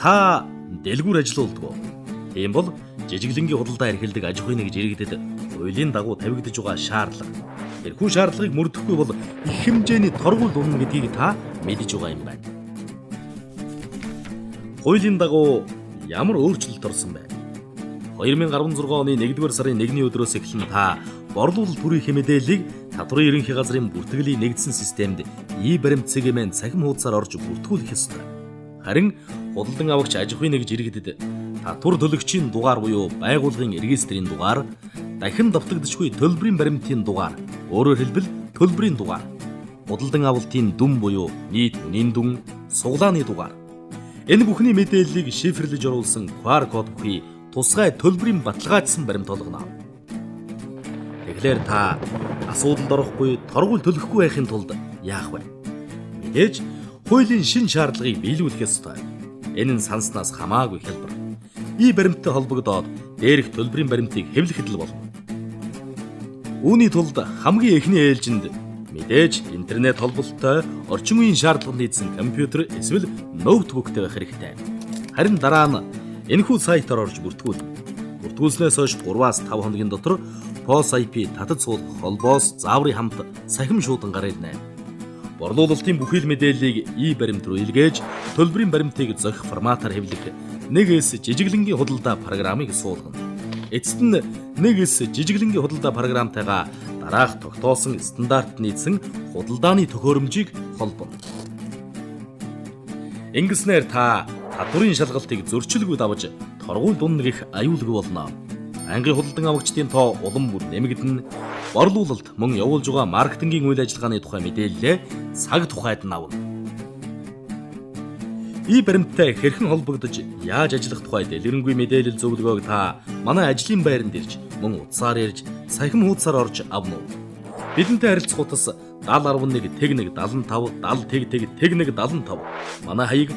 Та дэлгүүр ажиллаулдаг уу? Тийм бол жижиглэнгийн худалдаа эрхэлдэг аж ахуйн нэгж иргэдэд хуулийн дагуу тавигдж байгаа шаардлага. Тэрхүү шаардлагыг мөрдөхгүй бол их хэмжээний торгууль унана гэдгийг та мэдж байгаа юм байна. Хуулийн дагуу ямар өөрчлөлт орсон бэ? 2016 оны 1-р сарын 1-ний өдрөөс эхлэн та борлуулалт бүрийн мэдээллийг татварын ерөнхий газрын бүртгэлийн нэгдсэн системд баримт цэгийн цахим хуудасаар орж бүртгүүлэх ёстой. Харин худалдан авагч аж ахуйн нэгж иргэдэд татвар төлөгчийн дугаар буюу байгууллагын регистрийн дугаар, дахин давтагдчихгүй төлбөрийн баримтын дугаар, өөрөөр хэлбэл төлбөрийн дугаар, худалдан авалтын дүн буюу нийт үнийн дүн, суглааны дугаар. Энэ бүхний мэдээллийг шифрлэж оруулсан QR код бүхий тусгай төлбөрийн баталгаажсан баримт олгоно. Тэгэхээр та асуудалд орохгүй, торгууль төлөхгүй байхын тулд яах вэ? Мэдээж хуулийн шин шаардлагыг биелүүлэх ёстой. Энэ нь санснаас хамаагүй хялбар. Баримттай холбогдоод дээрх төлбөрийн баримтыг хэвлэхэд л болно. Үүний тулд хамгийн эхний ээлжинд мэдээж интернет холболттой орчин үеийн шаардлаганд нийцсэн компьютер эсвэл ноутбуктэй байх хэрэгтэй. Харин дараа нь энэхүү сайтаар орж бүртгүүлснээс хойш 3-5 хоногийн дотор POS IP татаж суулгах холбоос зааврын хамт сахим шуудан гараа ирнэ. Борлуулалтын бүхий л мэдээллийг баримт руу илгээж төлбөрийн баримтыг зохих форматаар хэвлэх нэгээс жижиглэнгийн худалдаа програмыг суулгана. Эцэст нь нэгээс жижиглэнгийн худалдаа програмтайгаа дараах тогтоосон стандарт нийцсэн худалдааны төхөөрөмжийг холбоно. Ингэснээр та татварын шалгалтыг зөрчилгүй давж торгууль дундгих аюулгүй болно. Англи худалдан авагчдын тоо улам бүр нэмэгдэнэ. Борлуулалт мөн явуулж байгаа маркетингийн үйл ажиллагааны тухай мэдээлэлээ цаг тухайд нь авна. Баримттай хэрхэн холбогдож яаж ажиллах тухай дэлгэрэнгүй мэдээлэл зөвлөгөөг та манай ажлын байранд ирж мөн утсаар ярьж сахим хуудасаар орж авна уу? Бидэнтэй харилцах утас 7011 тэг1 75 70 тэг 1 75. Манай хаяг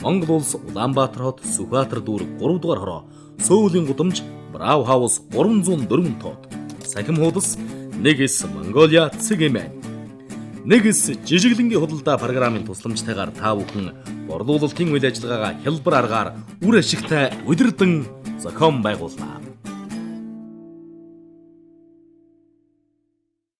Монгол улс Улаанбаатар хот Сүхбаатар дүүрэг 3 дугаар хороо Сөүлийн гудамж Брав хаус 304 тоод. Сахим хуудас нэгээс Монголиа цэгийн. Нэгээс жижиглэнгийн худалдаа програмын тусламжтайгаар та бүхэн борлуулалтын үйл ажиллагаагаа хялбар аргаар үр ашигтай удирдан зохион байгуулнаа.